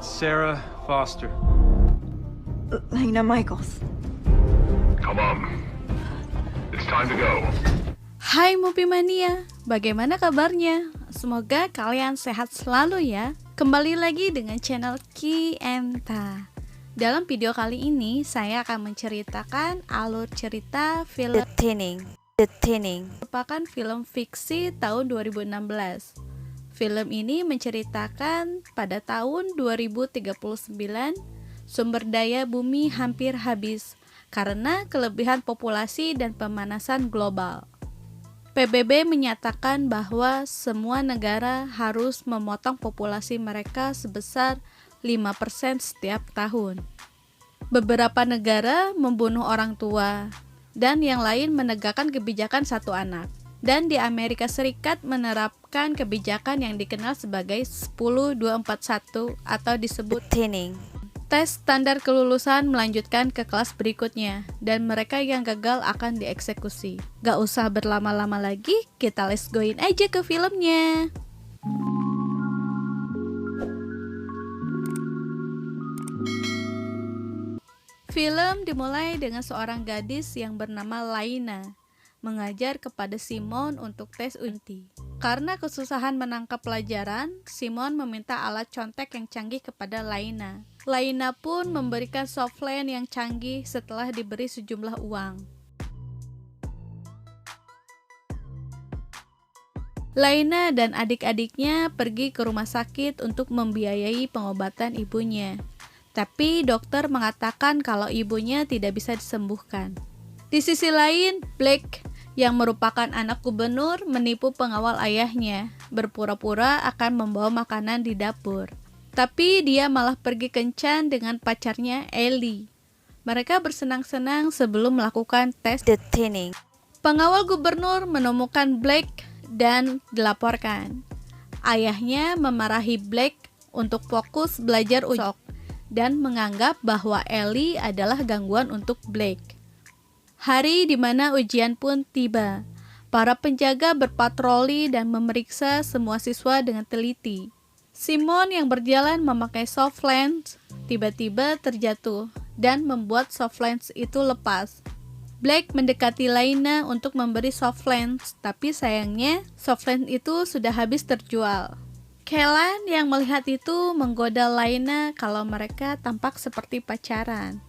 Sarah Foster. Lena Michaels. Come on. It's time to go. Hai Movie Mania, bagaimana kabarnya? Semoga kalian sehat selalu ya. Kembali lagi dengan channel Ki Enta. Dalam video kali ini, saya akan menceritakan alur cerita film The Thinning, merupakan film fiksi tahun 2016. Film ini menceritakan pada tahun 2039, sumber daya bumi hampir habis karena kelebihan populasi dan pemanasan global. PBB menyatakan bahwa semua negara harus memotong populasi mereka sebesar 5% setiap tahun. Beberapa negara membunuh orang tua, dan yang lain menegakkan kebijakan satu anak. Dan di Amerika Serikat menerapkan kebijakan yang dikenal sebagai 10241 atau disebut thinning. Tes standar kelulusan melanjutkan ke kelas berikutnya, dan mereka yang gagal akan dieksekusi. Gak usah berlama-lama lagi, kita let's goin aja ke filmnya. Film dimulai dengan seorang gadis yang bernama Laina mengajar kepada Simon untuk tes uji. Karena kesusahan menangkap pelajaran, Simon meminta alat contek yang canggih kepada Laina. Laina pun memberikan softline yang canggih setelah diberi sejumlah uang. Laina dan adik-adiknya pergi ke rumah sakit untuk membiayai pengobatan ibunya. Tapi dokter mengatakan kalau ibunya tidak bisa disembuhkan. Di sisi lain, Blake yang merupakan anak gubernur menipu pengawal ayahnya, berpura-pura akan membawa makanan di dapur. Tapi dia malah pergi kencan dengan pacarnya Ellie. Mereka bersenang-senang sebelum melakukan tes The Thinning. Pengawal gubernur menemukan Blake dan dilaporkan. Ayahnya memarahi Blake untuk fokus belajar ujian dan menganggap bahwa Ellie adalah gangguan untuk Blake. Hari di mana ujian pun tiba. Para penjaga berpatroli dan memeriksa semua siswa dengan teliti. Simon yang berjalan memakai soft lens tiba-tiba terjatuh dan membuat soft lens itu lepas. Blake mendekati Laina untuk memberi soft lens, tapi sayangnya soft lens itu sudah habis terjual. Kellan yang melihat itu menggoda Laina kalau mereka tampak seperti pacaran.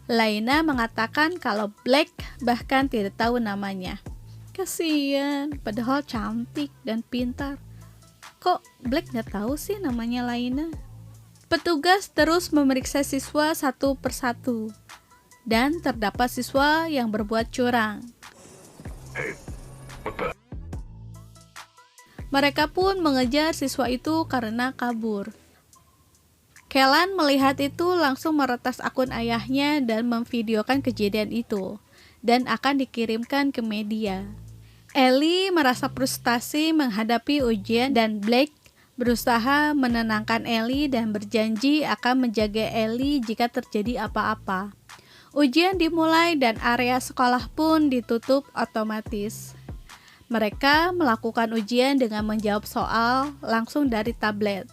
Laina mengatakan kalau Blake bahkan tidak tahu namanya. Kasian, padahal cantik dan pintar. Kok Blake gak tahu sih namanya Laina? Petugas terus memeriksa siswa satu persatu. Dan terdapat siswa yang berbuat curang. Mereka pun mengejar siswa itu karena kabur. Kellan melihat itu langsung meretas akun ayahnya dan memvideokan kejadian itu dan akan dikirimkan ke media. Ellie merasa frustasi menghadapi ujian dan Blake berusaha menenangkan Ellie dan berjanji akan menjaga Ellie jika terjadi apa-apa. Ujian dimulai dan area sekolah pun ditutup otomatis. Mereka melakukan ujian dengan menjawab soal langsung dari tablet.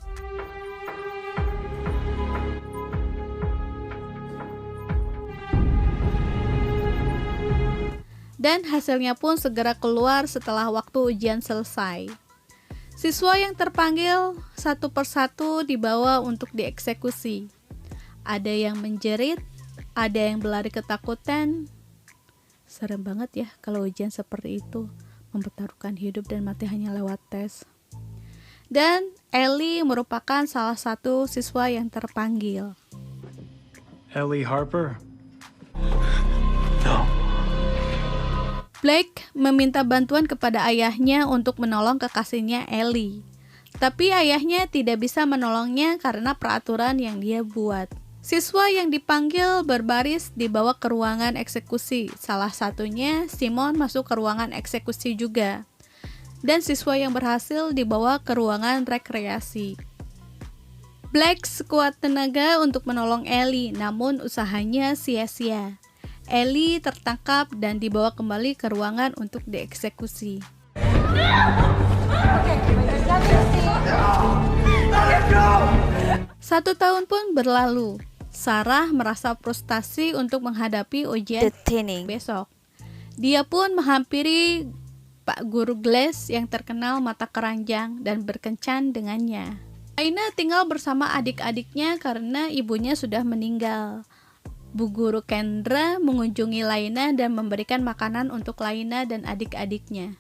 Dan hasilnya pun segera keluar setelah waktu ujian selesai. Siswa yang terpanggil satu persatu dibawa untuk dieksekusi. Ada yang menjerit, ada yang berlari ketakutan. Serem banget ya kalau ujian seperti itu, mempertaruhkan hidup dan mati hanya lewat tes. Dan Ellie merupakan salah satu siswa yang terpanggil. Ellie Harper? Blake meminta bantuan kepada ayahnya untuk menolong kekasihnya Ellie. Tapi ayahnya tidak bisa menolongnya karena peraturan yang dia buat. Siswa yang dipanggil berbaris dibawa ke ruangan eksekusi. Salah satunya Simon masuk ke ruangan eksekusi juga. Dan siswa yang berhasil dibawa ke ruangan rekreasi. Blake sekuat tenaga untuk menolong Ellie, namun usahanya sia-sia. Ellie tertangkap dan dibawa kembali ke ruangan untuk dieksekusi. 1 tahun pun berlalu. Sarah merasa frustasi untuk menghadapi ujian Detaining. besok. Dia pun menghampiri Pak Guru Glass yang terkenal mata keranjang dan berkencan dengannya. Laina tinggal bersama adik-adiknya karena ibunya sudah meninggal. Bu Guru Kendra mengunjungi Laina dan memberikan makanan untuk Laina dan adik-adiknya.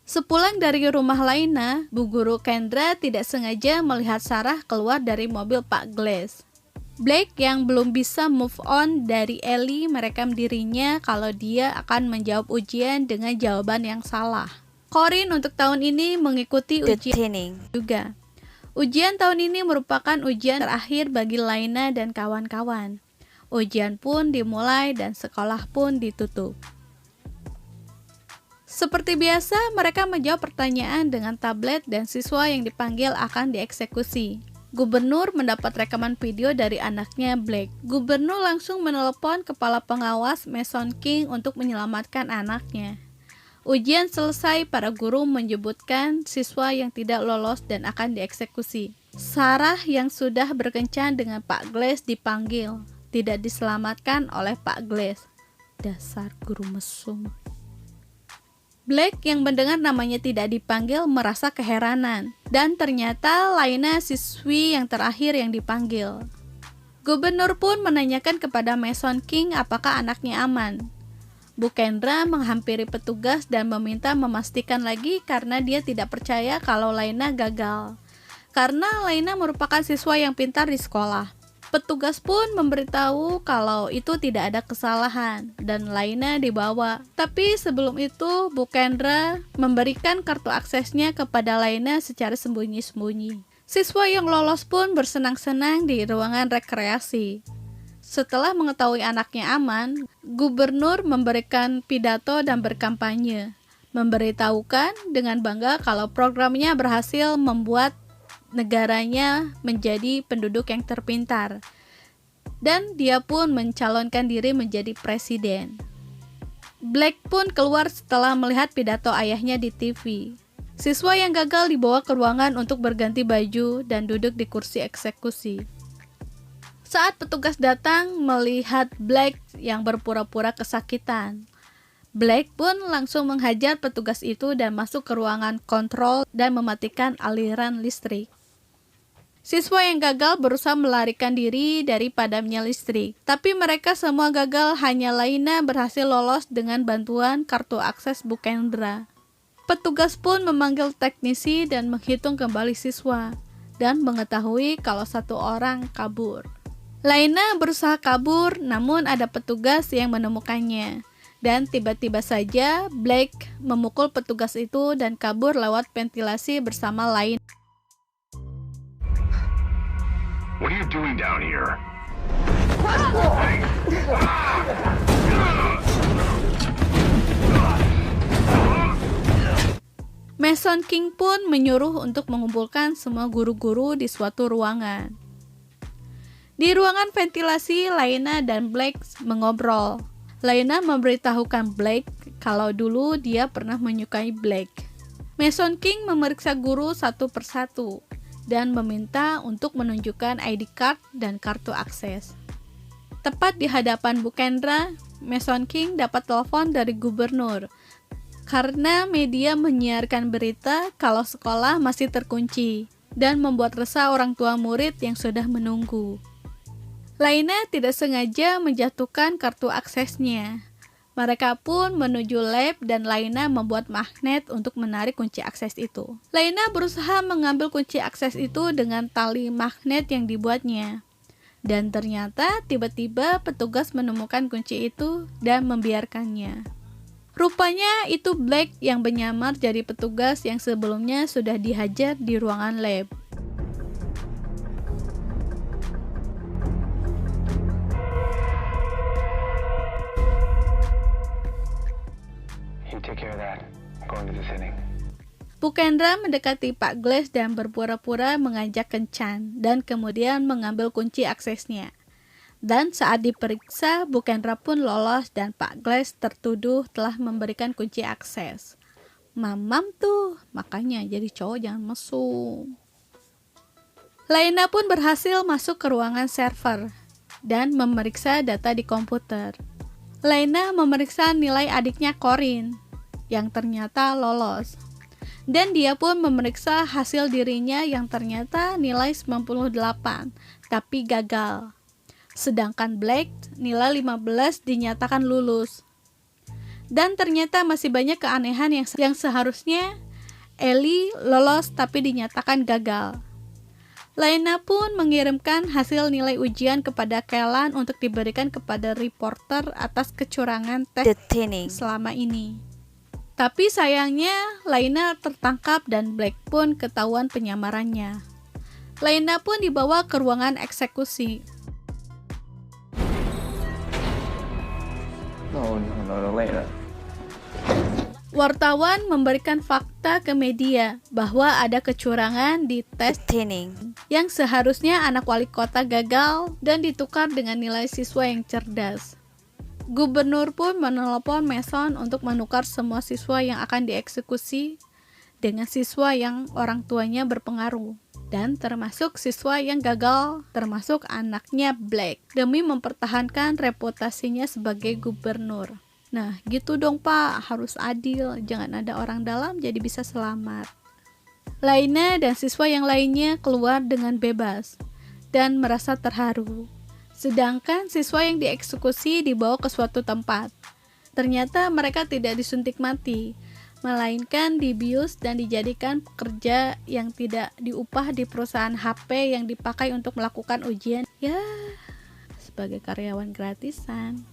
Sepulang dari rumah Laina, Bu Guru Kendra tidak sengaja melihat Sarah keluar dari mobil Pak Glass. Blake yang belum bisa move on dari Ellie merekam dirinya kalau dia akan menjawab ujian dengan jawaban yang salah. Corinne untuk tahun ini mengikuti ujian Detaining. juga. Ujian tahun ini merupakan ujian terakhir bagi Laina dan kawan-kawan. Ujian pun dimulai dan sekolah pun ditutup. Seperti biasa, mereka menjawab pertanyaan dengan tablet dan siswa yang dipanggil akan dieksekusi. Gubernur mendapat rekaman video dari anaknya Blake. Gubernur langsung menelepon kepala pengawas Mason King untuk menyelamatkan anaknya. Ujian selesai, para guru menyebutkan siswa yang tidak lolos dan akan dieksekusi. Sarah yang sudah berkencan dengan Pak Glass dipanggil, tidak diselamatkan oleh Pak Glass. Dasar guru mesum. Blake yang mendengar namanya tidak dipanggil merasa keheranan, dan ternyata Laina siswi yang terakhir yang dipanggil. Gubernur pun menanyakan kepada Mason King apakah anaknya aman. Bu Kendra menghampiri petugas dan meminta memastikan lagi karena dia tidak percaya kalau Laina gagal. Karena Laina merupakan siswa yang pintar di sekolah. Petugas pun memberitahu kalau itu tidak ada kesalahan dan Laina dibawa. Tapi sebelum itu, Bu Kendra memberikan kartu aksesnya kepada Laina secara sembunyi-sembunyi. Siswa yang lolos pun bersenang-senang di ruangan rekreasi. Setelah mengetahui anaknya aman, gubernur memberikan pidato dan berkampanye, memberitahukan dengan bangga kalau programnya berhasil membuat negaranya menjadi penduduk yang terpintar, dan dia pun mencalonkan diri menjadi presiden. Blake pun keluar setelah melihat pidato ayahnya di TV. Siswa yang gagal dibawa ke ruangan untuk berganti baju dan duduk di kursi eksekusi. Saat petugas datang melihat Blake yang berpura-pura kesakitan, Blake pun langsung menghajar petugas itu dan masuk ke ruangan kontrol dan mematikan aliran listrik. Siswa yang gagal berusaha melarikan diri dari padamnya listrik, tapi mereka semua gagal, hanya Laina berhasil lolos dengan bantuan kartu akses Bu Kendra. Petugas pun memanggil teknisi dan menghitung kembali siswa, dan mengetahui kalau 1 orang kabur. Laina berusaha kabur, namun ada petugas yang menemukannya. Dan tiba-tiba saja Blake memukul petugas itu dan kabur lewat ventilasi bersama Laina. What are you doing down here? Mason King pun menyuruh untuk mengumpulkan semua guru-guru di suatu ruangan. Di ruangan ventilasi, Laina dan Blake mengobrol. Laina memberitahukan Blake kalau dulu dia pernah menyukai Blake. Mason King memeriksa guru satu persatu dan meminta untuk menunjukkan ID card dan kartu akses. Tepat di hadapan Bu Kendra, Mason King dapat telepon dari gubernur karena media menyiarkan berita kalau sekolah masih terkunci dan membuat resah orang tua murid yang sudah menunggu. Laina tidak sengaja menjatuhkan kartu aksesnya. Mereka pun menuju lab dan Laina membuat magnet untuk menarik kunci akses itu. Laina berusaha mengambil kunci akses itu dengan tali magnet yang dibuatnya. Dan ternyata tiba-tiba petugas menemukan kunci itu dan membiarkannya. Rupanya itu Blake yang menyamar jadi petugas yang sebelumnya sudah dihajar di ruangan lab. Take care of that. I'm going to this inning. Bu Kendra mendekati Pak Glass dan berpura-pura mengajak kencan dan kemudian mengambil kunci aksesnya. Dan saat diperiksa, Bu Kendra pun lolos dan Pak Glass tertuduh telah memberikan kunci akses. Mamam tuh, makanya jadi cowok jangan mesum. Laina pun berhasil masuk ke ruangan server dan memeriksa data di komputer. Laina memeriksa nilai adiknya Corin yang ternyata lolos. Dan dia pun memeriksa hasil dirinya yang ternyata nilai 98, tapi gagal. Sedangkan Blake nilai 15 dinyatakan lulus. Dan ternyata masih banyak keanehan yang seharusnya Ellie lolos tapi dinyatakan gagal. Laina pun mengirimkan hasil nilai ujian kepada Kellan untuk diberikan kepada reporter atas kecurangan tes selama ini. Tapi sayangnya Laina tertangkap dan Blake pun ketahuan penyamarannya. Laina pun dibawa ke ruangan eksekusi. No, Laina. Wartawan memberikan fakta ke media bahwa ada kecurangan di tes yang seharusnya anak wali kota gagal dan ditukar dengan nilai siswa yang cerdas. Gubernur pun menelepon Mason untuk menukar semua siswa yang akan dieksekusi dengan siswa yang orang tuanya berpengaruh, dan termasuk siswa yang gagal, termasuk anaknya Blake, demi mempertahankan reputasinya sebagai gubernur. Nah, gitu dong Pak, harus adil, jangan ada orang dalam jadi bisa selamat. Laina dan siswa yang lainnya keluar dengan bebas dan merasa terharu. Sedangkan siswa yang dieksekusi dibawa ke suatu tempat. Ternyata mereka tidak disuntik mati, melainkan dibius dan dijadikan pekerja yang tidak diupah di perusahaan HP yang dipakai untuk melakukan ujian. Ya, sebagai karyawan gratisan.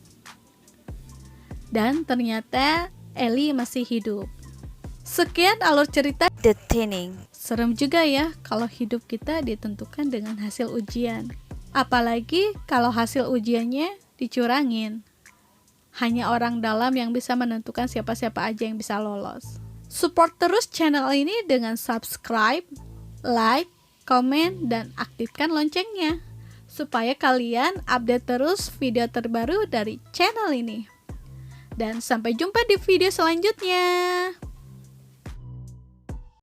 Dan ternyata Ellie masih hidup. Sekian alur cerita. Serem juga ya kalau hidup kita ditentukan dengan hasil ujian. Apalagi kalau hasil ujiannya dicurangin. Hanya orang dalam yang bisa menentukan siapa-siapa aja yang bisa lolos. Support terus channel ini dengan subscribe, like, komen, dan aktifkan loncengnya supaya kalian update terus video terbaru dari channel ini. Dan sampai jumpa di video selanjutnya.